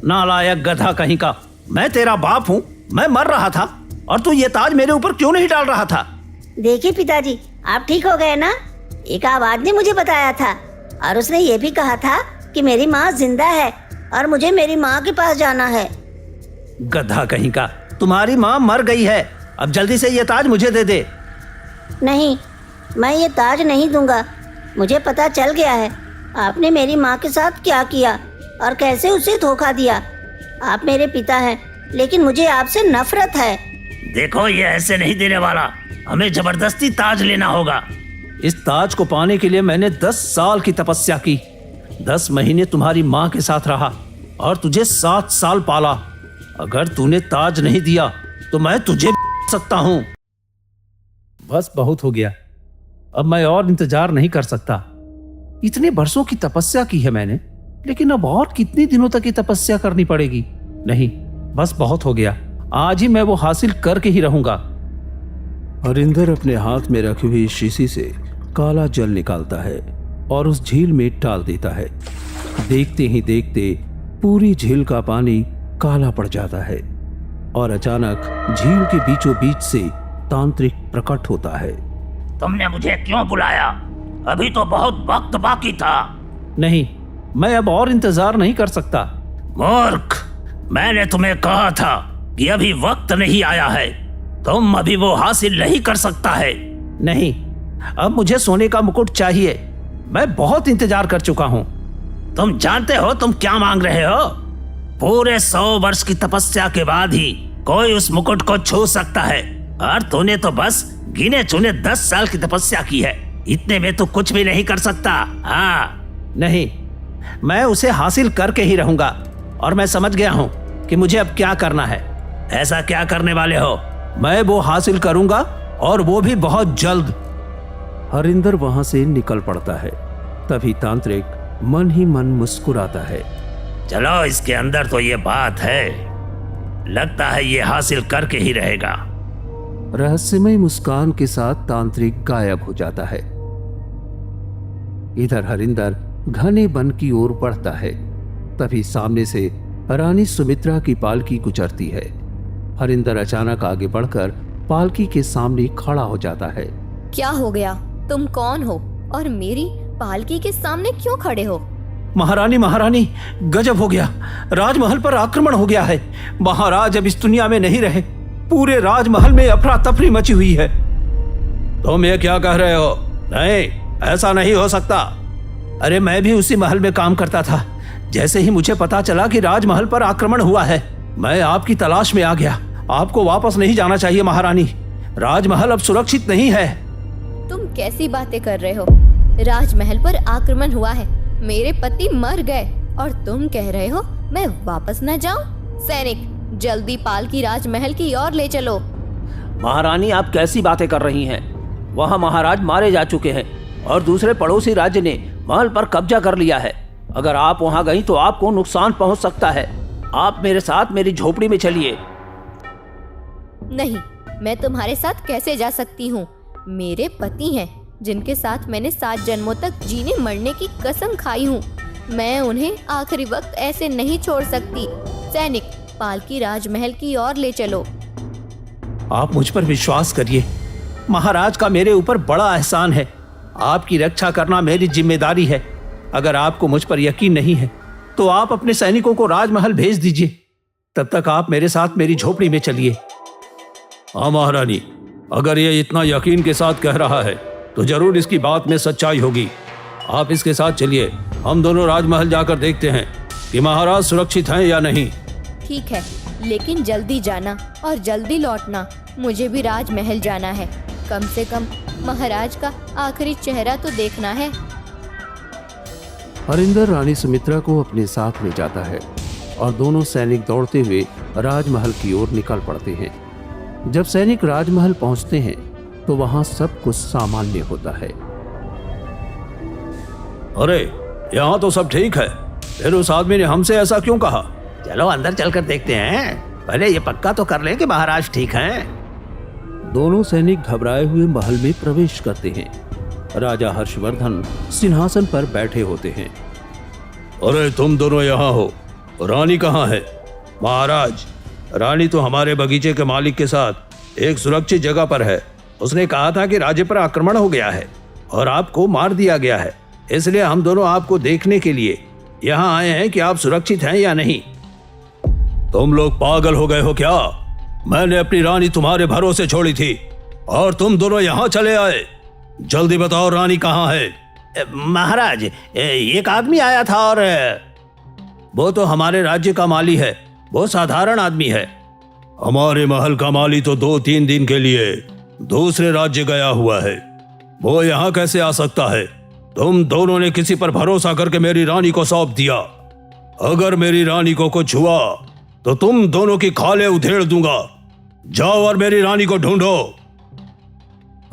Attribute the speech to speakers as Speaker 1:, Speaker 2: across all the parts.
Speaker 1: नालायक गधा कहीं का, मैं तेरा बाप हूँ, मैं मर रहा था और तू ये ताज मेरे ऊपर क्यों नहीं डाल रहा था?
Speaker 2: देखिए पिताजी, आप ठीक हो गए ना? एक आवाज ने मुझे बताया था और उसने ये भी कहा था कि मेरी माँ जिंदा है और मुझे मेरी माँ के पास जाना है।
Speaker 1: गधा कहीं का, तुम्हारी माँ मर गई है, अब जल्दी से ये ताज मुझे दे दे।
Speaker 2: नहीं, मैं ये ताज नहीं दूंगा। मुझे पता चल गया है आपने मेरी माँ के साथ क्या किया और कैसे उसे धोखा दिया। आप मेरे पिता हैं, लेकिन मुझे आपसे नफरत है।
Speaker 1: देखो, ये ऐसे नहीं देने वाला, हमें जबरदस्ती ताज लेना होगा। इस ताज को पाने के लिए मैंने 10 साल की तपस्या की, 10 महीने तुम्हारी माँ के साथ रहा और तुझे 7 साल पाला। अगर तूने ताज नहीं दिया तो मैं तुझे सकता हूँ। बस बहुत हो गया, अब मैं और इंतजार नहीं कर सकता। इतने बरसों की तपस्या की है मैंने, लेकिन अब और कितने दिनों तक ये तपस्या करनी पड़ेगी? नहीं, बस बहुत हो गया, आज ही मैं वो हासिल करके ही रहूंगा।
Speaker 3: हरिंदर अपने हाथ में रखी हुई शीशी से काला जल निकालता है और उस झील में डाल देता है। देखते ही देखते पूरी झील का पानी काला पड़ जाता है और अचानक झील के बीचों बीच से तांत्रिक प्रकट होता है।
Speaker 1: तुमने मुझे क्यों बुलाया? अभी तो बहुत वक्त बाकी था। नहीं, मैं अब और इंतजार नहीं कर सकता। मूर्ख, मैंने तुम्हें कहा था कि अभी वक्त नहीं आया है, तुम अभी वो हासिल नहीं कर सकता है। नहीं, अब मुझे सोने का मुकुट चाहिए, मैं बहुत इंतजार कर चुका हूँ। तुम जानते हो तुम क्या मांग रहे हो? पूरे 100 वर्ष की तपस्या के बाद ही कोई उस मुकुट को छू सकता है, और तूने तो बस गिने चुने 10 साल की तपस्या की है, इतने में तो कुछ भी नहीं कर सकता। हाँ, नहीं, मैं उसे हासिल करके ही रहूंगा और मैं समझ गया हूं कि मुझे अब क्या करना है। ऐसा क्या करने वाले हो? मैं वो हासिल करूंगा और वो भी बहुत जल्द।
Speaker 3: हरिंदर वहां से निकल पड़ता है। तभी तांत्रिक मन ही मन मुस्कुराता है।
Speaker 1: चलो, इसके अंदर तो ये बात है, लगता है ये हासिल करके ही रहेगा।
Speaker 3: रहस्यमय मुस्कान के साथ तांत्रिक गायब हो जाता है। इधर हरिंदर घने वन की ओर बढ़ता है। तभी सामने से रानी सुमित्रा की पालकी गुजरती है। हरिंदर अचानक आगे बढ़कर पालकी के सामने खड़ा हो जाता है।
Speaker 4: क्या हो गया? तुम कौन हो और मेरी पालकी के सामने क्यों खड़े हो?
Speaker 1: महारानी, महारानी, गजब हो गया, राजमहल पर आक्रमण हो गया है। महाराज अब इस दुनिया में नहीं रहे, पूरे राजमहल में अफरा तफरी मची हुई है। तुम ये क्या कह रहे हो? नहीं, ऐसा नहीं हो सकता। अरे, मैं भी उसी महल में काम करता था। जैसे ही मुझे पता चला कि राजमहल पर आक्रमण हुआ है, मैं आपकी तलाश में आ गया। आपको वापस नहीं जाना चाहिए महारानी, राजमहल अब सुरक्षित नहीं है।
Speaker 4: तुम कैसी बातें कर रहे हो? राजमहल पर आक्रमण हुआ है, मेरे पति मर गए और तुम कह रहे हो मैं वापस न जाऊं? सैनिक, जल्दी पालकी राजमहल की ओर ले चलो।
Speaker 1: महारानी, आप कैसी बातें कर रही हैं? वहाँ महाराज मारे जा चुके हैं और दूसरे पड़ोसी राज्य ने महल पर कब्जा कर लिया है। अगर आप वहाँ गई तो आपको नुकसान पहुँच सकता है। आप मेरे साथ मेरी झोपड़ी में चलिए।
Speaker 4: नहीं, मैं तुम्हारे साथ कैसे जा सकती हूँ? मेरे पति हैं जिनके साथ मैंने 7 जन्मों तक जीने मरने की कसम खाई हूँ। मैं उन्हें आखिरी वक्त ऐसे नहीं छोड़ सकती। सैनिक, पालकी राजमहल की ओर ले चलो।
Speaker 1: आप मुझ पर विश्वास करिए, महाराज का मेरे ऊपर बड़ा एहसान है। आपकी रक्षा करना मेरी जिम्मेदारी है। अगर आपको मुझ पर यकीन नहीं है तो आप अपने सैनिकों को राजमहल भेज दीजिए। तब तक आप मेरे साथ मेरी झोपड़ी में चलिए। हाँ महारानी, अगर ये इतना यकीन के साथ कह रहा है तो जरूर इसकी बात में सच्चाई होगी। आप इसके साथ चलिए, हम दोनों राजमहल जाकर देखते हैं कि महाराज सुरक्षित हैं या नहीं।
Speaker 4: ठीक है, लेकिन जल्दी जाना और जल्दी लौटना। मुझे भी राजमहल जाना है, कम से कम महाराज का आखिरी चेहरा तो देखना है।
Speaker 3: हरिंदर रानी सुमित्रा को अपने साथ ले जाता है और दोनों सैनिक दौड़ते हुए राजमहल की ओर निकल पड़ते हैं। जब सैनिक राजमहल पहुंचते हैं तो वहां सब कुछ सामान्य होता है।
Speaker 1: अरे, यहाँ तो सब ठीक है, फिर उस आदमी ने हमसे ऐसा क्यों कहा? चलो अंदर चलकर देखते हैं, पहले ये पक्का तो कर लें कि महाराज ठीक हैं।
Speaker 3: दोनों सैनिक घबराए हुए महल में प्रवेश करते हैं। राजा हर्षवर्धन सिंहासन पर बैठे होते हैं।
Speaker 1: अरे, तुम दोनों यहाँ हो,
Speaker 3: रानी कहाँ है? महाराज, रानी तो हमारे बगीचे के मालिक के साथ एक सुरक्षित जगह पर है। उसने कहा था कि राज्य पर आक्रमण हो गया है और आपको मार दिया गया है, इसलिए हम दोनों आपको देखने के लिए यहाँ आए हैं कि आप सुरक्षित हैं या नहीं। तुम लोग पागल हो गए हो क्या? मैंने अपनी रानी तुम्हारे भरोसे छोड़ी थी और तुम दोनों यहाँ चले आए। जल्दी बताओ, रानी कहाँ है?
Speaker 1: महाराज, एक आदमी आया था और
Speaker 3: वो तो हमारे राज्य का माली है, वो साधारण आदमी है। हमारे महल का माली तो 2-3 दिन के लिए दूसरे राज्य गया हुआ है, वो यहाँ कैसे आ सकता है? तुम दोनों ने किसी पर भरोसा करके मेरी रानी को सौंप दिया। अगर मेरी रानी को कुछ हुआ तो तुम दोनों की खालें उधेड़ दूंगा। जाओ और मेरी रानी को ढूंढो।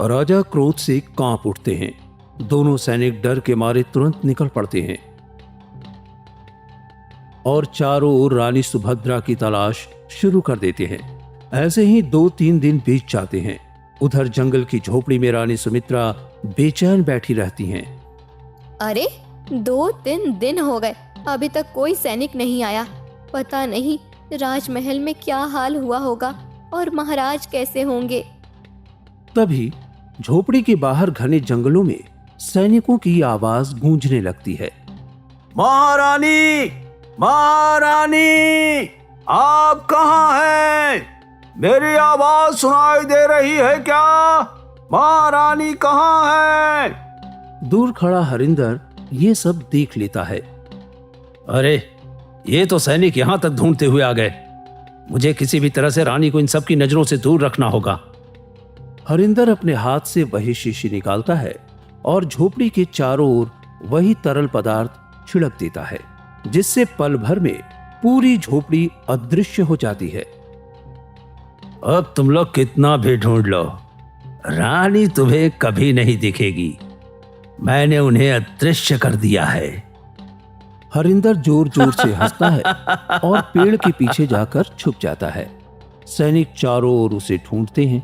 Speaker 3: राजा क्रोध से कांप उठते हैं। दोनों सैनिक डर के मारे तुरंत निकल पड़ते हैं और चारों ओर रानी सुभद्रा की तलाश शुरू कर देते हैं। ऐसे ही 2-3 दिन बीत जाते हैं। उधर जंगल की झोपड़ी में रानी सुमित्रा बेचैन बैठी रहती हैं।
Speaker 4: अरे 2-3 दिन हो गए, अभी तक कोई सैनिक नहीं आया। पता नहीं राजमहल में क्या हाल हुआ होगा और महाराज कैसे होंगे।
Speaker 3: तभी झोपड़ी के बाहर घने जंगलों में सैनिकों की आवाज गूंजने लगती है। महारानी, महारानी, आप कहाँ हैं? मेरी आवाज सुनाई दे रही है क्या? महारानी कहाँ है? दूर खड़ा हरिंदर ये सब देख लेता है।
Speaker 1: अरे, ये तो सैनिक यहाँ तक ढूंढते हुए आ गए। मुझे किसी भी तरह से रानी को इन सब की नजरों से दूर रखना होगा।
Speaker 3: हरिंदर अपने हाथ से वही शीशी निकालता है और झोपड़ी के चारों ओर वही तरल पदार्थ छिड़क देता है, जिससे पल भर में पूरी झोपड़ी अदृश्य हो जाती है।
Speaker 1: अब तुम लोग कितना भी ढूंढ लो, रानी तुम्हें कभी नहीं दिखेगी। मैंने उन्हें अदृश्य कर दिया है।
Speaker 3: हरिंदर जोर जोर से हंसता है और पेड़ के पीछे जाकर छुप जाता है। सैनिक चारों ओर उसे ढूंढते हैं,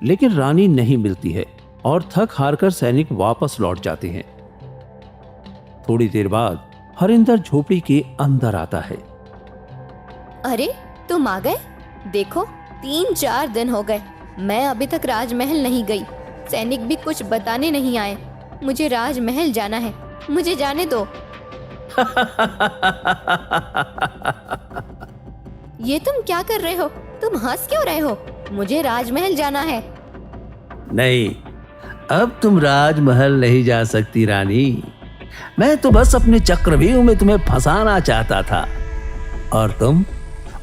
Speaker 3: लेकिन रानी नहीं मिलती है और थक हार कर सैनिक वापस लौट जाते हैं। थोड़ी देर बाद हरिंदर झोपड़ी के अंदर आता है।
Speaker 4: अरे तुम आ गए? देखो 3-4 दिन हो गए, मैं अभी तक राजमहल नहीं गई। सैनिक भी कुछ बताने नहीं आए। मुझे राजमहल जाना है, मुझे जाने दो। ये तुम क्या कर रहे हो? तुम हंस क्यों रहे हो? मुझे राजमहल जाना है।
Speaker 1: नहीं, अब तुम राजमहल नहीं जा सकती रानी। मैं तो बस अपने चक्रव्यूह में तुम्हें फंसाना चाहता था और तुम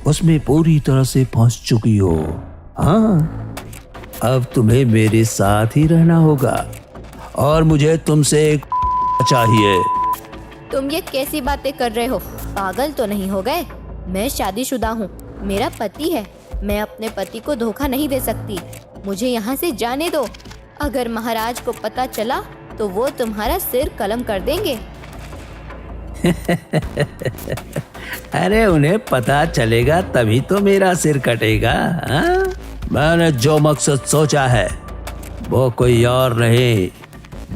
Speaker 1: उसमें पूरी तरह से फंस चुकी हो। हाँ, अब तुम्हें मेरे साथ ही रहना होगा और मुझे तुमसे एक चाहिए।
Speaker 4: तुम ये कैसी बातें कर रहे हो? पागल तो नहीं हो गए? मैं शादीशुदा हूँ, मेरा पति है। मैं अपने पति को धोखा नहीं दे सकती। मुझे यहाँ से जाने दो। अगर महाराज को पता चला तो वो तुम्हारा सिर कलम कर देंगे।
Speaker 1: अरे उन्हें पता चलेगा तभी तो मेरा सिर कटेगा। हाँ? मैंने जो मकसद सोचा है वो कोई और नहीं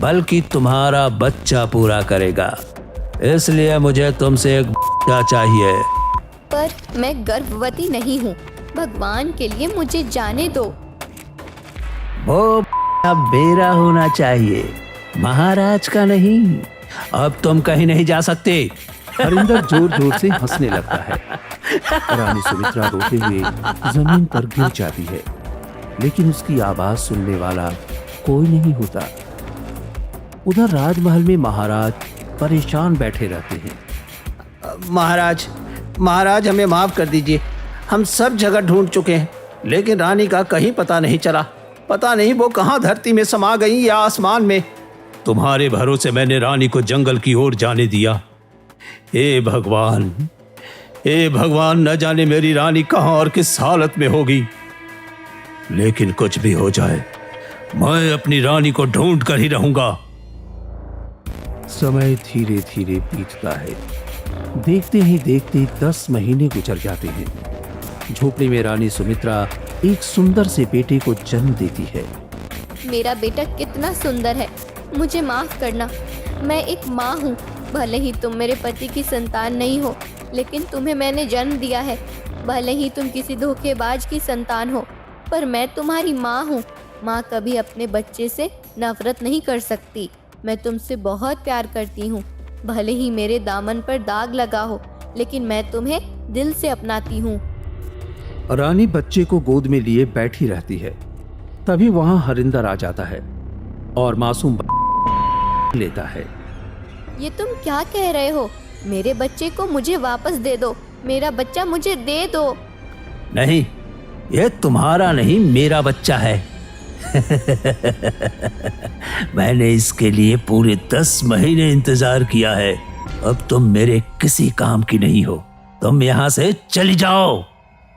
Speaker 1: बल्कि तुम्हारा बच्चा पूरा करेगा। इसलिए मुझे तुमसे एक बच्चा चाहिए।
Speaker 4: पर मैं गर्भवती नहीं हूँ। भगवान के लिए मुझे जाने दो।
Speaker 1: वो मेरा होना चाहिए, महाराज का नहीं। अब तुम कहीं नहीं जा सकते।
Speaker 3: हरिंदर जोर जोर से हंसने लगता है। रानी सुमित्रा रोते हुए जमीन पर गिर जाती है, लेकिन उसकी आवाज सुनने वाला कोई नहीं होता। उधर राजमहल में महाराज परेशान बैठे रहते हैं।
Speaker 1: महाराज, महाराज हमें माफ कर दीजिए। हम सब जगह ढूंढ चुके हैं, लेकिन रानी का कहीं पता नहीं चला। पता नहीं वो कहाँ धरती में समा गई या आसमान में।
Speaker 3: तुम्हारे भरोसे मैंने रानी को जंगल की ओर जाने दिया। हे भगवान, हे भगवान, न जाने मेरी रानी कहाँ और किस हालत में होगी। लेकिन कुछ भी हो जाए, मैं अपनी रानी को ढूंढ कर ही रहूंगा। समय धीरे धीरे बीतता है। देखते ही देखते 10 महीने गुजर जाते हैं। झोपड़ी में रानी सुमित्रा एक सुंदर से बेटे को जन्म देती है।
Speaker 4: मेरा बेटा कितना सुंदर है। मुझे माफ करना, मैं एक माँ हूँ। भले ही तुम मेरे पति की संतान नहीं हो, लेकिन तुम्हें मैंने जन्म दिया है। भले ही तुम किसी धोखेबाज की संतान हो, पर मैं तुम्हारी माँ हूँ। माँ कभी अपने बच्चे से नफरत नहीं कर सकती। मैं तुमसे बहुत प्यार करती हूँ। भले ही मेरे दामन पर दाग लगा हो, लेकिन मैं तुम्हें दिल से अपनाती हूँ।
Speaker 3: रानी बच्चे को गोद में लिए बैठी रहती है। तभी वहां हरिंदर आ जाता है और मासूम लेता है।
Speaker 4: ये तुम क्या कह रहे हो? मेरे बच्चे को मुझे वापस दे दो। मेरा बच्चा मुझे दे दो।
Speaker 1: नहीं, ये तुम्हारा नहीं, मेरा बच्चा है। मैंने इसके लिए पूरे 10 महीने इंतजार किया है। अब तुम मेरे किसी काम की नहीं हो। तुम यहाँ से चली जाओ।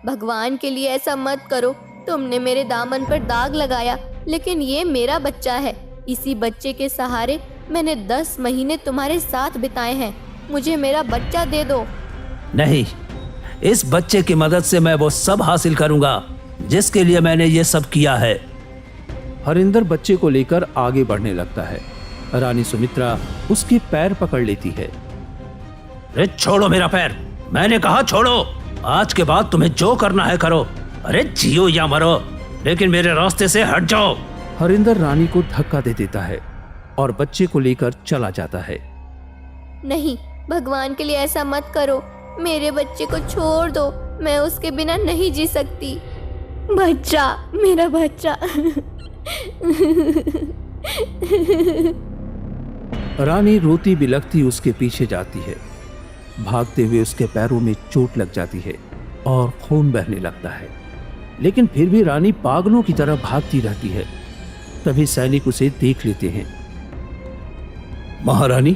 Speaker 4: भगवान के लिए ऐसा मत करो। तुमने मेरे दामन पर दाग लगाया, लेकिन ये मेरा बच्चा है। इसी बच्चे के सहारे मैंने 10 महीने तुम्हारे साथ बिताए हैं। मुझे मेरा बच्चा दे दो।
Speaker 1: नहीं, इस बच्चे की मदद से मैं वो सब हासिल करूंगा जिसके लिए मैंने ये सब किया है।
Speaker 3: हरिंदर बच्चे को लेकर आगे बढ़ने लगता है। रानी सुमित्रा उसके पैर पकड़ लेती है।
Speaker 1: अरे छोड़ो मेरा पैर, मैंने कहा छोड़ो। आज के बाद तुम्हें जो करना है करो। अरे जियो या मरो, लेकिन मेरे रास्ते से हट जाओ।
Speaker 3: हरिंदर रानी को धक्का दे देता है और बच्चे को लेकर चला जाता है।
Speaker 4: नहीं, भगवान के लिए ऐसा मत करो। मेरे बच्चे को छोड़ दो। मैं उसके बिना नहीं जी सकती। बच्चा, मेरा बच्चा।
Speaker 3: रानी रोती बिलखती उसके पीछे जाती है। भागते हुए उसके पैरों में चोट लग जाती है और खून बहने लगता है, लेकिन फिर भी रानी पागलों की तरह भागती रहती है। तभी सैनिक उसे देख लेते हैं।
Speaker 1: महारानी,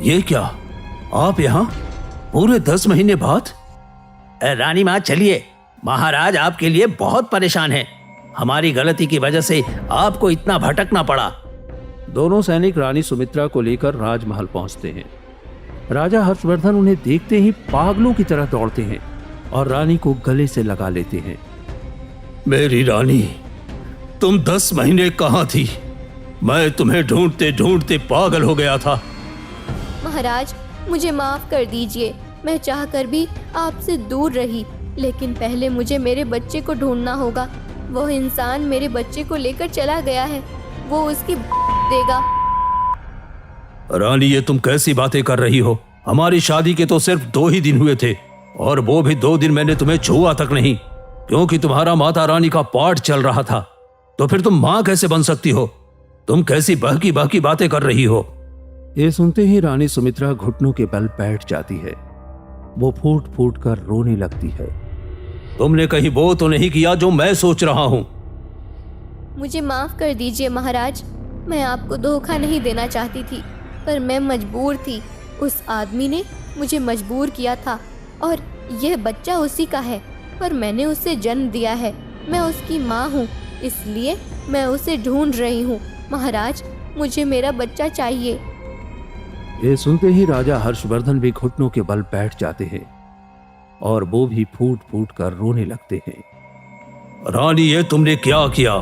Speaker 1: ये क्या, आप यहाँ पूरे 10 महीने बाद? रानी माँ चलिए, महाराज आपके लिए बहुत परेशान है। हमारी गलती की वजह से आपको इतना भटकना पड़ा।
Speaker 3: दोनों सैनिक रानी सुमित्रा को लेकर राजमहल पहुंचते हैं। राजा हर्षवर्धन उन्हें देखते ही पागलों की तरह दौड़ते हैं और रानी को गले से लगा लेते हैं।
Speaker 1: मेरी रानी, तुम 10 महीने कहाँ थी? मैं तुम्हें ढूंढते ढूंढते पागल हो गया था।
Speaker 4: महाराज, मुझे माफ कर दीजिए। मैं चाहकर भी आपसे दूर रही, लेकिन पहले मुझे मेरे बच्चे को ढूंढना होगा। वो इंसान मेरे बच्चे को लेकर चला गया है। वो उसकी देगा।
Speaker 1: रानी, ये तुम कैसी बातें कर रही हो? हमारी शादी के तो सिर्फ 2 ही दिन हुए थे, और वो भी 2 दिन मैंने तुम्हें छुआ तक नहीं, क्योंकि तुम्हारा माता रानी का पाठ चल रहा था। तो फिर तुम माँ कैसे बन सकती हो? तुम कैसी बहकी बहकी बातें कर रही हो?
Speaker 3: ये सुनते ही रानी सुमित्रा घुटनों के बल बैठ जाती है। वो फूट फूट कर रोने लगती है।
Speaker 1: तुमने कहीं वो तो नहीं किया जो मैं सोच रहा हूँ?
Speaker 4: मुझे माफ कर दीजिए महाराज। मैं आपको धोखा नहीं देना चाहती थी, पर मैं मजबूर थी। उस आदमी ने मुझे मजबूर किया था, और यह बच्चा उसी का है, पर मैंने उसे जन्म दिया है। मैं उसकी माँ हूँ, इसलिए मैं उसे ढूंढ रही हूँ। महाराज, मुझे मेरा बच्चा चाहिए।
Speaker 3: ये सुनते ही राजा हर्षवर्धन भी घुटनों के बल बैठ जाते हैं और वो भी फूट फूट कर रोने लगते हैं।
Speaker 1: रानी, ये तुमने क्या किया?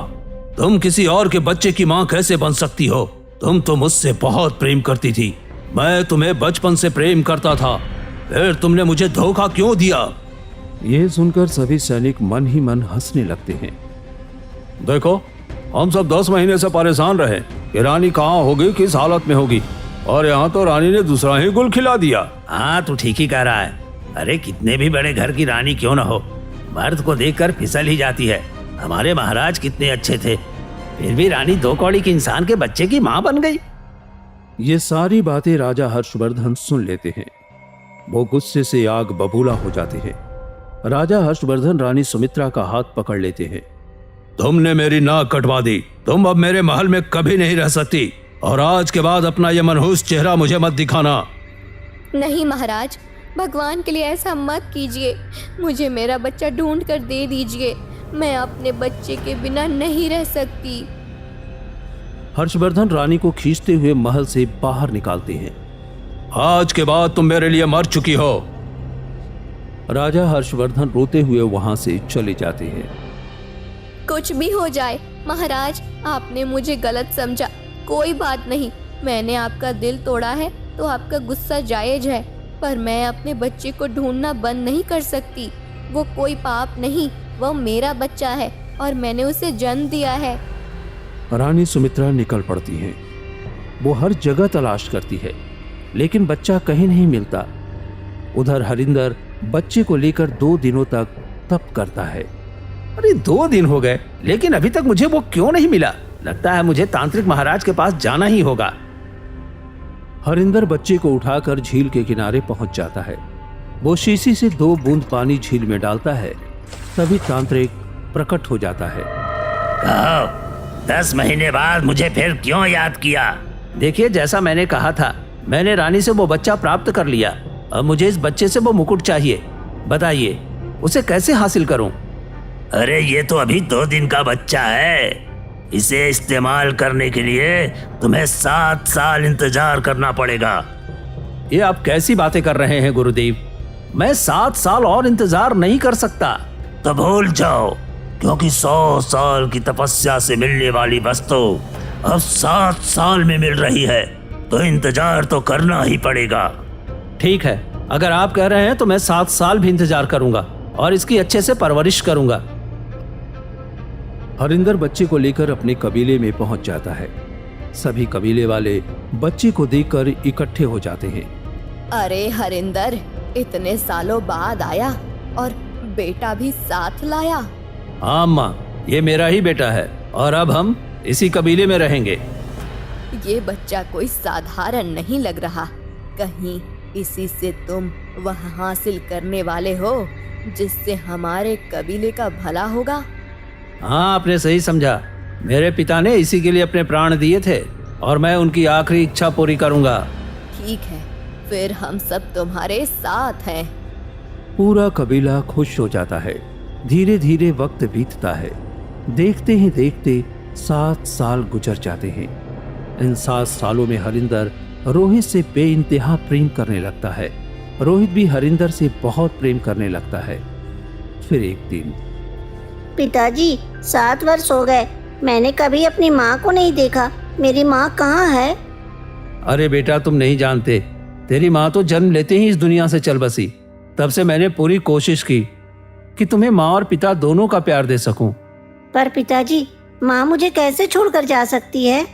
Speaker 1: तुम किसी और के बच्चे की माँ कैसे बन सकती हो? तुम तो मुझसे बहुत प्रेम करती थी। मैं तुम्हें बचपन से प्रेम करता था, फिर तुमने मुझे धोखा क्यों दिया?
Speaker 3: यह सुनकर सभी सैनिक मन ही मन हंसने लगते हैं।
Speaker 1: देखो, हम सब 10 महीने से परेशान रहे कि रानी कहाँ होगी, किस हालत में होगी, और यहाँ तो रानी ने दूसरा ही गुल खिला दिया। हाँ, तू ठीक ही कह रहा है। अरे कितने भी बड़े घर की रानी क्यों ना हो, मर्द को देखकर फिसल ही जाती है। हमारे महाराज कितने अच्छे थे, फिर भी रानी 2 कौड़ी के इंसान के बच्चे की माँ बन गई।
Speaker 3: ये सारी बातें राजा हर्षवर्धन सुन लेते हैं। वो गुस्से से आग बबूला हो जाते हैं। राजा हर्षवर्धन रानी सुमित्रा का हाथ पकड़ लेते हैं।
Speaker 1: तुमने मेरी नाक कटवा दी। तुम अब मेरे महल में कभी नहीं रह सकती, और आज के बाद अपना ये मनहूस चेहरा मुझे मत दिखाना।
Speaker 4: नहीं महाराज, भगवान के लिए ऐसा मत कीजिए। मुझे मेरा बच्चा ढूंढ कर दे दीजिए। मैं अपने बच्चे के बिना नहीं रह सकती।
Speaker 3: हर्षवर्धन रानी को खींचते हुए महल से बाहर निकालते हैं।
Speaker 1: आज के बाद तुम मेरे लिए मर चुकी हो।
Speaker 3: राजा हर्षवर्धन रोते हुए वहां से चले जाते हैं।
Speaker 4: कुछ भी हो जाए महाराज, आपने मुझे गलत समझा। कोई बात नहीं, मैंने आपका दिल तोड़ा है तो आपका गुस्सा जायज है, पर मैं अपने बच्चे को ढूंढना बंद नहीं कर सकती। वो कोई पाप नहीं, वो मेरा बच्चा है और मैंने उसे जन्म दिया है।
Speaker 3: रानी सुमित्रा निकल पड़ती हैं। वो हर जगह तलाश करती है, लेकिन बच्चा कहीं नहीं मिलता। उधर हरिंदर बच्चे को लेकर 2 दिनों तक तप करता है।
Speaker 1: अरे 2 दिन हो गए, लेकिन अभी तक मुझे वो क्यों नहीं मिला? लगता है मुझे तांत्रिक महाराज के पास जाना ही होगा।
Speaker 3: हरिंदर बच्चे को उठाकर झील के किनारे पहुंच जाता है। वो शीशी से 2 बूंद पानी झील में डालता है। तभी तांत्रिक प्रकट हो जाता है।
Speaker 1: 10 महीने बाद मुझे फिर क्यों याद किया? देखिए, जैसा मैंने कहा था, मैंने रानी से वो बच्चा प्राप्त कर लिया। अब मुझे इस बच्चे से वो मुकुट चाहिए। बताइए, उसे कैसे हासिल करूं? अरे ये तो अभी 2 दिन का बच्चा है। इसे इस्तेमाल करने के लिए तुम्हें 7 साल इंतजार करना पड़ेगा। ये आप कैसी बातें कर रहे हैं गुरुदेव? मैं 7 साल और इंतजार नहीं कर सकता। तो भूल जाओ, क्योंकि 100 साल की तपस्या से मिलने वाली वस्तु अब 7 साल में मिल रही है, तो इंतजार तो करना ही पड़ेगा। ठीक है, अगर आप कह रहे हैं तो मैं 7 साल भी इंतजार करूंगा और इसकी अच्छे से परवरिश करूंगा।
Speaker 3: हरिंदर बच्चे को लेकर अपने कबीले में पहुंच जाता है। सभी कबीले वाले बच्चे को देखकर इकट्ठे हो जाते हैं।
Speaker 4: अरे हरिंदर, इतने सालों बाद आया और बेटा भी साथ लाया।
Speaker 1: हाँ अम्मा, ये मेरा ही बेटा है और अब हम इसी कबीले में रहेंगे।
Speaker 4: ये बच्चा कोई साधारण नहीं लग रहा। कहीं इसी से तुम वह हासिल करने वाले हो जिससे हमारे कबीले का भला होगा?
Speaker 1: हाँ, आपने सही समझा। मेरे पिता ने इसी के लिए अपने प्राण दिए थे और मैं उनकी आखिरी इच्छा पूरी करूंगा।
Speaker 4: ठीक है, फिर हम सब तुम्हारे साथ हैं।
Speaker 3: पूरा कबीला खुश हो जाता है। धीरे धीरे वक्त बीतता है। देखते ही देखते 7 साल गुजर जाते हैं। इन 7 सालों में हरिंदर रोहित से बेइंतहा प्रेम करने लगता है। रोहित भी हरिंदर से बहुत प्रेम करने लगता है। फिर एक दिन,
Speaker 2: पिताजी 7 वर्ष हो गए, मैंने कभी अपनी माँ को नहीं देखा। मेरी माँ कहाँ है?
Speaker 1: अरे बेटा, तुम नहीं जानते, तेरी माँ तो जन्म लेते ही इस दुनिया से चल बसी। तब से मैंने पूरी कोशिश की कि तुम्हें माँ और पिता दोनों का प्यार दे सकूं।
Speaker 2: पर पिताजी, माँ मुझे कैसे छोड़कर जा सकती है?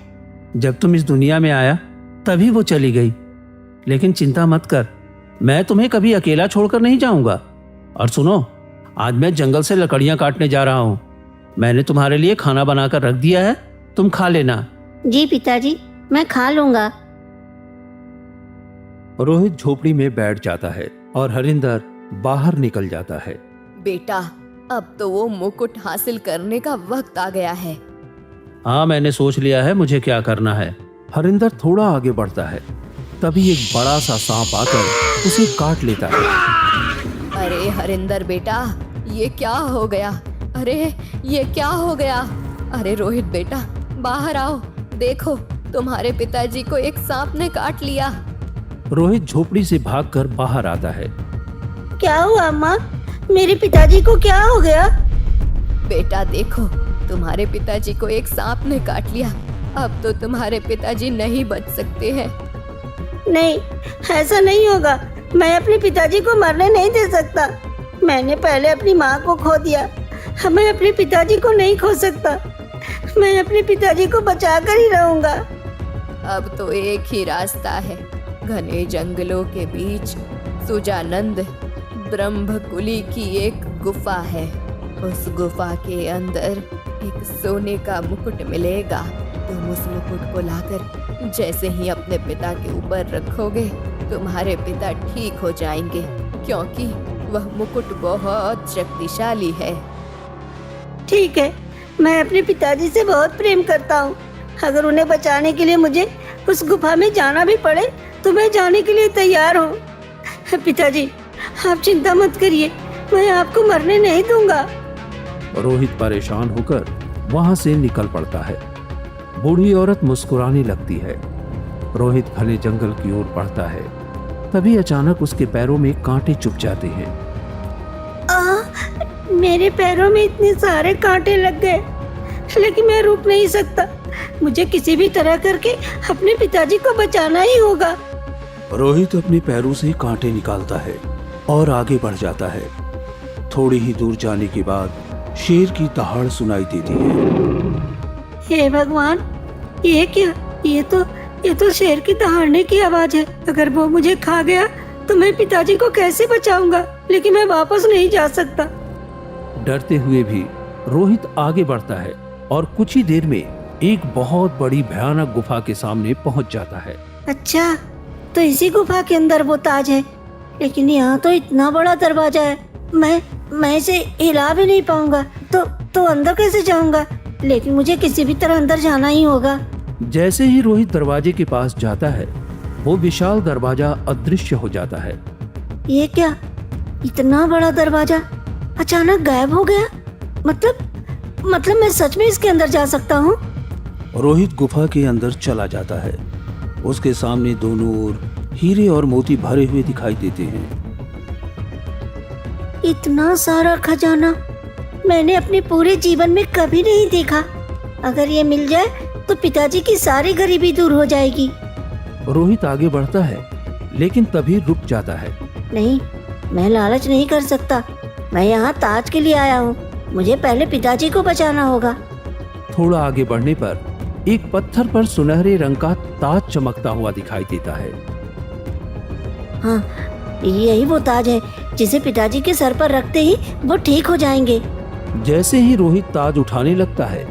Speaker 1: जब तुम इस दुनिया में आया तभी वो चली गई। लेकिन चिंता मत कर, मैं तुम्हें कभी अकेला छोड़कर नहीं जाऊंगा। और सुनो, आज मैं जंगल से लकड़ियां काटने जा रहा हूँ। मैंने तुम्हारे लिए खाना बनाकर रख दिया है, तुम खा लेना।
Speaker 2: जी पिताजी, मैं खा लूंगा।
Speaker 3: रोहित झोपड़ी में बैठ जाता है और हरिंदर बाहर निकल जाता है।
Speaker 4: बेटा, अब तो वो मुकुट हासिल करने का वक्त आ गया है।
Speaker 1: हाँ, मैंने सोच लिया है मुझे क्या करना है।
Speaker 3: हरिंदर थोड़ा आगे बढ़ता है। तभी एक बड़ा सा सांप आकर उसे काट लेता है।
Speaker 4: अरे हरिंदर बेटा, ये क्या हो गया? अरे ये क्या हो गया? अरे रोहित बेटा, बाहर आओ, देखो तुम्हारे पिताजी को एक सांप ने काट लिया।
Speaker 3: रोहित झोपड़ी से भागकर बाहर आता है।
Speaker 2: क्या हुआ अम्मा? मेरे पिताजी को क्या हो गया?
Speaker 4: बेटा देखो, तुम्हारे पिताजी को एक सांप ने काट लिया। अब तो तुम्हारे पिताजी नहीं बच सकते हैं।
Speaker 2: नहीं, ऐसा नहीं होगा। मैं अपने पिताजी को मरने नहीं दे सकता। मैंने पहले अपनी माँ को खो दिया, मैं अपने पिताजी को नहीं खो सकता। मैं अपने पिताजी को बचा कर ही रहूंगा।
Speaker 4: अब तो एक ही रास्ता है। घने जंगलों के बीच सुजानंद ब्रह्मकुली की एक गुफा है। उस गुफा के अंदर एक सोने का मुकुट मिलेगा। तुम उस मुकुट को लाकर जैसे ही अपने पिता के ऊपर रखोगे, तुम्हारे पिता ठीक हो जाएंगे, क्योंकि वह मुकुट बहुत शक्तिशाली है।
Speaker 2: ठीक है, मैं अपने पिताजी से बहुत प्रेम करता हूँ। अगर उन्हें बचाने के लिए मुझे उस गुफा में जाना भी पड़े तो मैं जाने के लिए तैयार हूँ। पिताजी, आप चिंता मत करिए, मैं आपको मरने नहीं दूंगा।
Speaker 3: रोहित परेशान होकर वहां से निकल पड़ता है। बूढ़ी औरत मुस्कुराने लगती है। रोहित घने जंगल की ओर बढ़ता है। तभी अचानक उसके पैरों में कांटे चुभ जाते हैं।
Speaker 2: मेरे पैरों में इतने सारे कांटे लग गए, लेकिन मैं रुक नहीं सकता। मुझे किसी भी तरह करके अपने पिताजी को बचाना ही होगा।
Speaker 3: रोहित अपने पैरों से कांटे निकालता है और आगे बढ़ जाता है। थोड़ी ही दूर जाने के बाद शेर की दहाड़ सुनाई देती है।
Speaker 2: हे भगवान, ये क्या? ये तो शेर की दहाड़ने की आवाज है। अगर वो मुझे खा गया तो मैं पिताजी को कैसे बचाऊंगा? लेकिन मैं वापस नहीं जा सकता।
Speaker 3: डरते हुए भी रोहित आगे बढ़ता है और कुछ ही देर में एक बहुत बड़ी भयानक गुफा के सामने पहुंच जाता है।
Speaker 2: अच्छा, तो इसी गुफा के अंदर वो ताज है। लेकिन यहाँ तो इतना बड़ा दरवाजा है, मैं इसे हिला भी नहीं पाऊंगा। तो अंदर कैसे जाऊंगा? लेकिन मुझे किसी भी तरह अंदर जाना ही होगा।
Speaker 3: जैसे ही रोहित दरवाजे के पास जाता है, वो विशाल दरवाजा अदृश्य हो जाता है।
Speaker 2: ये क्या? इतना बड़ा दरवाजा अचानक गायब हो गया। मतलब मैं सच में इसके अंदर जा सकता हूँ?
Speaker 3: रोहित गुफा के अंदर चला जाता है। उसके सामने दोनों ओर हीरे और मोती भरे हुए दिखाई देते हैं।
Speaker 2: इतना सारा खजाना मैंने अपने पूरे जीवन में कभी नहीं देखा। अगर ये मिल जाए तो पिताजी की सारी गरीबी दूर हो जाएगी।
Speaker 3: रोहित आगे बढ़ता है, लेकिन तभी रुक जाता है।
Speaker 2: नहीं, मैं लालच नहीं कर सकता। मैं यहाँ ताज के लिए आया हूँ। मुझे पहले पिताजी को बचाना होगा।
Speaker 3: थोड़ा आगे बढ़ने पर एक पत्थर पर सुनहरे रंग का ताज चमकता हुआ दिखाई देता है।
Speaker 2: हाँ, यही वो ताज है जिसे पिताजी के सर पर रखते ही वो ठीक हो जाएंगे।
Speaker 3: जैसे ही रोहित ताज उठाने लगता है,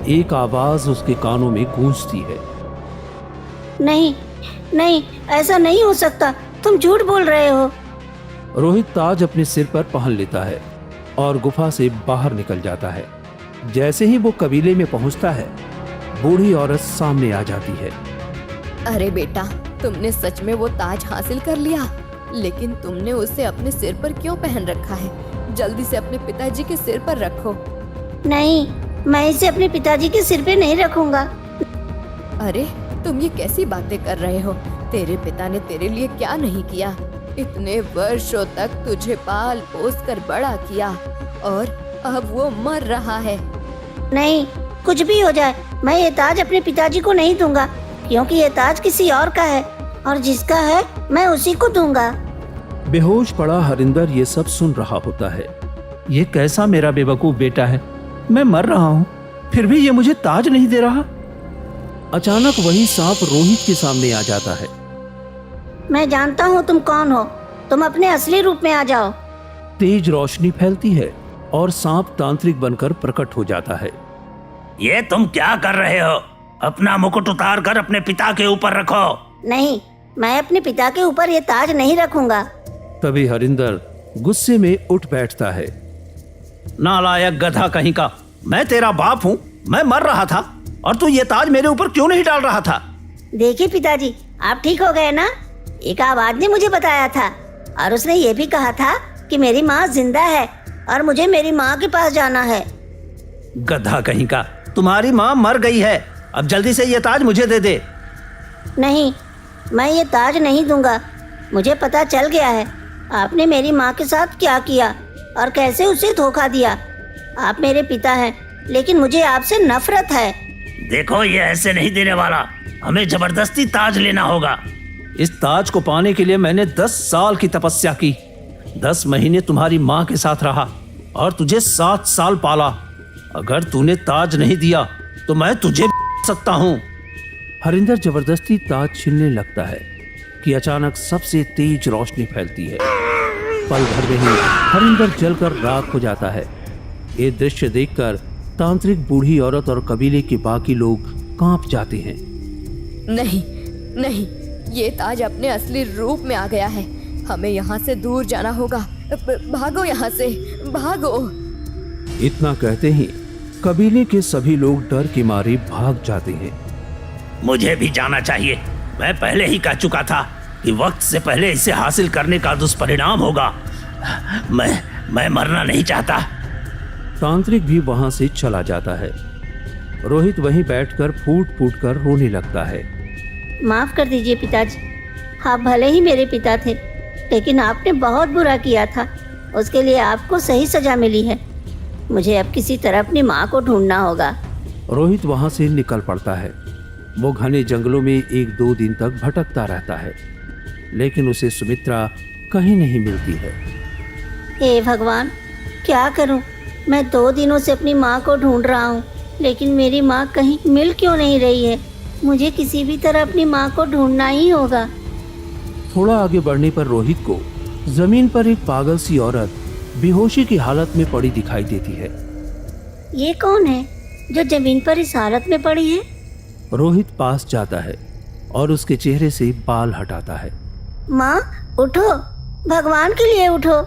Speaker 3: एक आवाज उसके कानों में गूंजती है।
Speaker 2: नहीं, ऐसा नहीं हो सकता। तुम झूठ बोल रहे हो।
Speaker 3: रोहित ताज अपने सिर पर पहन लेता है और गुफा से बाहर निकल जाता है। जैसे ही वो कबीले में पहुंचता है, बूढ़ी औरत सामने आ जाती है।
Speaker 4: अरे बेटा, तुमने सच में वो ताज हासिल कर लिया, लेकिन तुमने उसे अपने सिर पर क्यों पहन रखा है? जल्दी से अपने पिताजी के सिर पर रखो।
Speaker 2: नहीं, मैं इसे अपने पिताजी के सिर पे नहीं रखूंगा।
Speaker 4: अरे तुम ये कैसी बातें कर रहे हो? तेरे पिता ने तेरे लिए क्या नहीं किया? इतने वर्षों तक तुझे पाल पोस कर बड़ा किया और अब वो मर रहा है।
Speaker 2: नहीं, कुछ भी हो जाए, मैं ये ताज अपने पिताजी को नहीं दूंगा, क्योंकि ये ताज किसी और का है और जिसका है मैं उसी को दूंगा।
Speaker 3: बेहोश पड़ा हरिंदर ये सब सुन रहा होता है।
Speaker 1: ये कैसा मेरा बेवकूफ बेटा है? मैं मर रहा हूँ, फिर भी ये मुझे ताज नहीं दे रहा।
Speaker 3: अचानक वही सांप रोहित के सामने आ जाता है।
Speaker 2: मैं जानता हूँ तुम कौन हो। तुम अपने असली रूप में आ जाओ।
Speaker 3: तेज रोशनी फैलती है और सांप तांत्रिक बनकर प्रकट हो जाता है।
Speaker 1: ये तुम क्या कर रहे हो? अपना मुकुट उतार कर अपने पिता के ऊपर रखो।
Speaker 2: नहीं, मैं अपने पिता के ऊपर ये ताज नहीं रखूंगा।
Speaker 3: तभी हरिंदर गुस्से में उठ बैठता है।
Speaker 1: नालायक गधा कहीं का, मैं तेरा बाप हूँ। मैं मर रहा था और तू ये ताज मेरे ऊपर क्यों नहीं डाल रहा था?
Speaker 2: देखिए पिताजी, आप ठीक हो गए ना? एक आवाज ने मुझे बताया था और उसने ये भी कहा था कि मेरी माँ जिंदा है और मुझे मेरी माँ के पास जाना है।
Speaker 1: गधा कहीं का, तुम्हारी माँ मर गई है। अब जल्दी से ये ताज मुझे दे दे।
Speaker 2: नहीं, मैं ये ताज नहीं दूंगा। मुझे पता चल गया है आपने मेरी माँ के साथ क्या किया और कैसे उसे धोखा दिया। आप मेरे पिता हैं, लेकिन मुझे आपसे नफरत है।
Speaker 1: देखो, ये ऐसे नहीं देने वाला। हमें जबरदस्ती ताज लेना होगा। इस ताज को पाने के लिए मैंने 10 साल की तपस्या की। 10 महीने तुम्हारी माँ के साथ रहा और तुझे 7 साल पाला। अगर तूने ताज नहीं दिया तो मैं तुझे सकता हूँ।
Speaker 3: हरिंदर जबरदस्ती ताज छीनने लगता है कि अचानक सबसे तेज रोशनी फैलती है। पल भर में ही हरिंदर जलकर राख हो जाता है। ये दृश्य देखकर तांत्रिक बूढ़ी औरत और कबीले के बाकी लोग कांप जाते हैं।
Speaker 4: नहीं, ये ताज अपने असली रूप में आ गया है। हमें यहाँ से दूर जाना होगा। भागो यहाँ से, भागो।
Speaker 3: इतना कहते ही कबीले के सभी लोग डर के मारे भाग जाते हैं।
Speaker 1: मुझे भी जाना चाहिए। मैं पहले ही कह चुका था कि वक्त से पहले इसे हासिल करने का दुष्परिणाम होगा। मैं मरना नहीं चाहता।
Speaker 3: तांत्रिक भी वहां से चला जाता है। रोहित वहीं बैठकर फूट फूट कर रोने लगता है।
Speaker 2: माफ कर दीजिए पिताजी, आप भले ही मेरे पिता थे, लेकिन आपने बहुत बुरा किया था। उसके लिए आपको सही सजा मिली है। मुझे अब किसी तरह अपनी माँ को ढूंढना होगा।
Speaker 3: रोहित वहां से निकल पड़ता है। वो घने जंगलों में 1-2 दिन तक भटकता रहता है। लेकिन उसे सुमित्रा कहीं नहीं मिलती है।
Speaker 2: हे भगवान, क्या करूं? मैं 2 दिनों से अपनी माँ को ढूंढ रहा हूँ, लेकिन मेरी माँ कहीं मिल क्यों नहीं रही है? मुझे किसी भी तरह अपनी माँ को ढूंढना ही होगा।
Speaker 3: थोड़ा आगे बढ़ने पर रोहित को जमीन पर एक पागल सी औरत बेहोशी की हालत में पड़ी दिखाई देती है।
Speaker 2: ये कौन है जो जमीन पर इस हालत में पड़ी है?
Speaker 3: रोहित पास जाता है और उसके चेहरे से बाल हटाता है।
Speaker 2: माँ, उठो, भगवान के लिए उठो।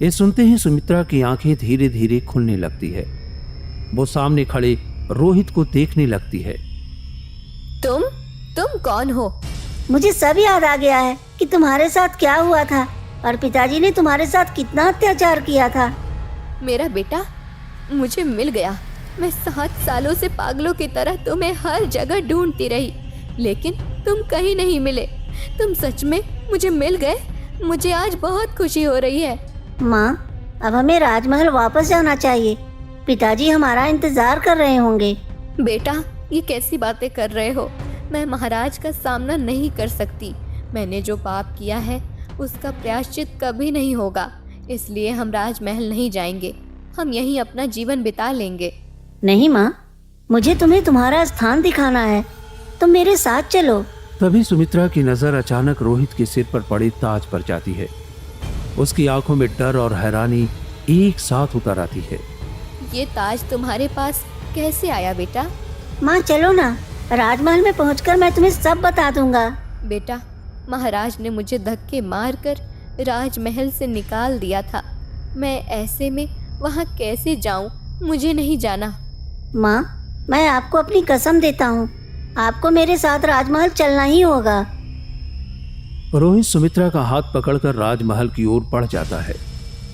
Speaker 3: ये सुनते ही सुमित्रा की आंखें धीरे धीरे खुलने लगती है। वो सामने खड़े रोहित को देखने लगती है।
Speaker 4: तुम कौन हो?
Speaker 2: मुझे सब याद आ गया है कि तुम्हारे साथ क्या हुआ था और पिताजी ने तुम्हारे साथ कितना अत्याचार किया था।
Speaker 4: मेरा बेटा मुझे मिल गया। मैं 7 सालों से पागलों की तरह तुम्हें हर जगह ढूंढती रही, लेकिन तुम कहीं नहीं मिले। तुम सच में मुझे मिल गए। मुझे आज बहुत खुशी हो रही है।
Speaker 2: माँ, अब हमें राजमहल वापस जाना चाहिए। पिताजी हमारा इंतजार कर रहे होंगे।
Speaker 4: बेटा, ये कैसी बातें कर रहे हो? मैं महाराज का सामना नहीं कर सकती। मैंने जो पाप किया है उसका प्रायश्चित कभी नहीं होगा, इसलिए हम राजमहल नहीं जाएंगे। हम यहीं अपना जीवन बिता लेंगे।
Speaker 2: नहीं माँ, मुझे तुम्हें तुम्हारा स्थान दिखाना है। तुम मेरे साथ चलो।
Speaker 3: तभी सुमित्रा की नजर अचानक रोहित के सिर पर पड़े ताज पर जाती है। उसकी आंखों में डर और हैरानी एक साथ उतर आती है।
Speaker 4: ये ताज तुम्हारे पास कैसे आया बेटा?
Speaker 2: माँ चलो ना, राजमहल में पहुंचकर मैं तुम्हें सब बता दूंगा।
Speaker 4: बेटा, महाराज ने मुझे धक्के मारकर राजमहल से निकाल दिया था। मैं ऐसे में वहाँ कैसे जाऊँ? मुझे नहीं जाना।
Speaker 2: माँ, मैं आपको अपनी कसम देता हूँ, आपको मेरे साथ राजमहल चलना ही होगा।
Speaker 3: रोहित सुमित्रा का हाथ पकड़कर राजमहल की ओर बढ़ जाता है।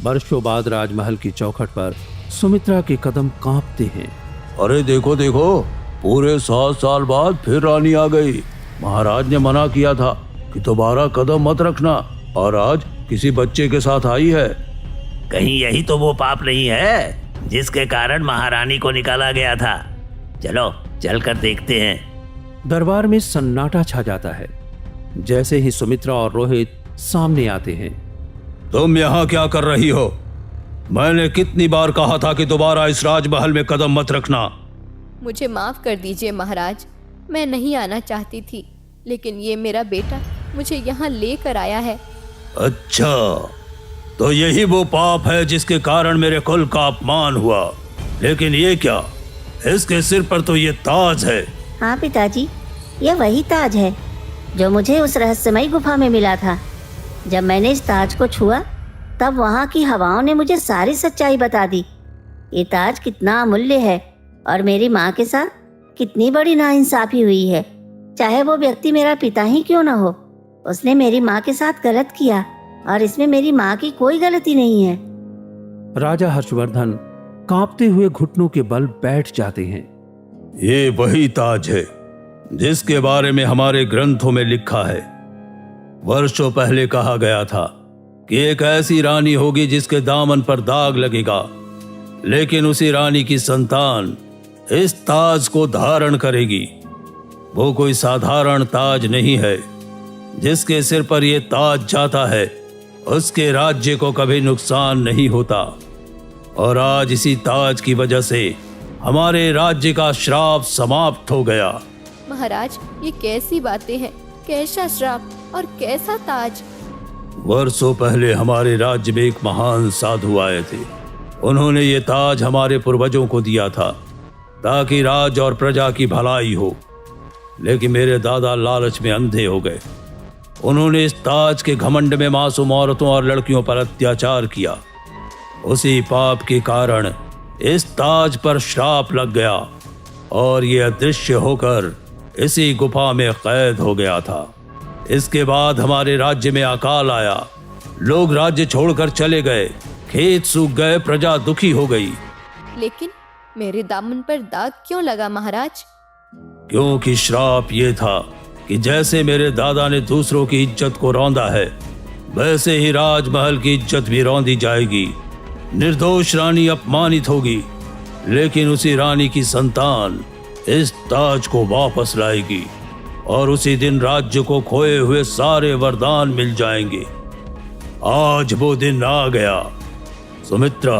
Speaker 3: वर्षों बाद राजमहल की चौखट पर सुमित्रा के कदम कांपते हैं।
Speaker 1: अरे देखो देखो, पूरे 7 साल बाद फिर रानी आ गई। महाराज ने मना किया था कि दोबारा कदम मत रखना, और आज किसी बच्चे के साथ आई है। कहीं यही तो वो पाप नहीं है जिसके कारण महारानी को निकाला गया था? चलो चलकर देखते हैं।
Speaker 3: दरबार में सन्नाटा छा जाता है। जैसे ही सुमित्रा और रोहित सामने आते हैं।
Speaker 1: तुम यहाँ क्या कर रही हो? मैंने कितनी बार कहा था कि दोबारा इस राजमहल में कदम मत रखना।
Speaker 4: मुझे माफ कर दीजिए महाराज, मैं नहीं आना चाहती थी, लेकिन ये मेरा बेटा मुझे यहाँ लेकर आया है।
Speaker 1: अच्छा, तो यही वो पाप है जिसके कारण मेरे कुल का अपमान हुआ। लेकिन ये क्या, इसके सिर पर तो ये ताज है।
Speaker 2: हाँ पिताजी, ये वही ताज है जो मुझे उस रहस्यमयी गुफा में मिला था। जब मैंने इस ताज को छुआ तब वहाँ की हवाओं ने मुझे सारी सच्चाई बता दी। ये ताज कितना अमूल्य है और मेरी माँ के साथ कितनी बड़ी नाइंसाफी हुई है। चाहे वो व्यक्ति मेरा पिता ही क्यों न हो, उसने मेरी माँ के साथ गलत किया और इसमें मेरी माँ की कोई गलती नहीं है।
Speaker 3: राजा हर्षवर्धन कांपते हुए घुटनों के बल बैठ जाते हैं।
Speaker 1: ये वही ताज है जिसके बारे में हमारे ग्रंथों में लिखा है। वर्षों पहले कहा गया था कि एक ऐसी रानी होगी जिसके दामन पर दाग लगेगा, लेकिन उसी रानी की संतान इस ताज को धारण करेगी। वो कोई साधारण ताज नहीं है। जिसके सिर पर यह ताज जाता है उसके राज्य को कभी नुकसान नहीं होता, और आज इसी ताज की वजह से हमारे राज्य का श्राप समाप्त हो गया।
Speaker 4: महाराज, ये कैसी बातें हैं? कैसा श्राप और कैसा ताज?
Speaker 1: वर्षों पहले हमारे राज्य में एक महान साधु आए थे। उन्होंने ये ताज हमारे पूर्वजों को दिया था ताकि राज और प्रजा की भलाई हो, लेकिन मेरे दादा लालच में अंधे हो गए। उन्होंने इस ताज के घमंड में मासूम औरतों और लड़कियों पर अत्याचार किया। उसी पाप के कारण इस ताज पर श्राप लग गया और ये अदृश्य होकर इसी गुफा में कैद हो गया था। इसके बाद हमारे राज्य में अकाल आया। लोग राज्य छोड़कर चले गए, खेत सूख गए, प्रजा दुखी हो गई।
Speaker 4: लेकिन मेरे दामन पर दाग क्यों लगा महाराज?
Speaker 1: क्योंकि श्राप ये था कि जैसे मेरे दादा ने दूसरों की इज्जत को रौंदा है, वैसे ही राजमहल की इज्जत भी रौंदी जाएगी। निर्दोष रानी अपमानित होगी, लेकिन उसी रानी की संतान इस ताज को वापस लाएगी।
Speaker 3: और उसी दिन राज्य को खोए हुए सारे वरदान मिल जाएंगे। आज वो दिन आ गया। सुमित्रा,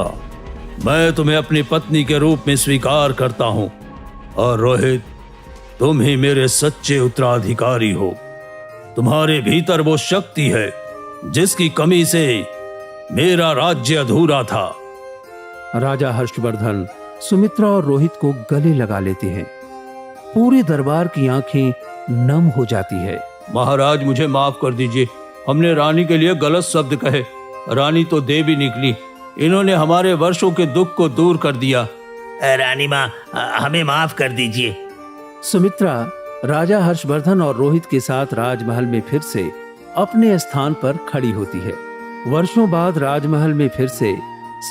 Speaker 3: मैं तुम्हें अपनी पत्नी के रूप में स्वीकार करता हूं और रोहित, तुम ही मेरे सच्चे उत्तराधिकारी हो। तुम्हारे भीतर वो शक्ति है जिसकी कमी से मेरा राज्य अधूरा था। राजा हर्षवर्धन सुमित्रा और रोहित को गले लगा लेते हैं। पूरे दरबार की आंखें नम हो जाती है। महाराज, मुझे माफ कर दीजिए, हमने रानी के लिए गलत शब्द कहे। रानी तो देवी निकली, इन्होंने हमारे वर्षों के दुख को दूर कर दिया।
Speaker 1: रानी माँ, हमें माफ कर दीजिए।
Speaker 3: सुमित्रा राजा हर्षवर्धन और रोहित के साथ राजमहल में फिर से अपने स्थान पर खड़ी होती है। वर्षों बाद राजमहल में फिर से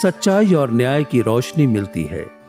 Speaker 3: सच्चाई और न्याय की रोशनी मिलती है।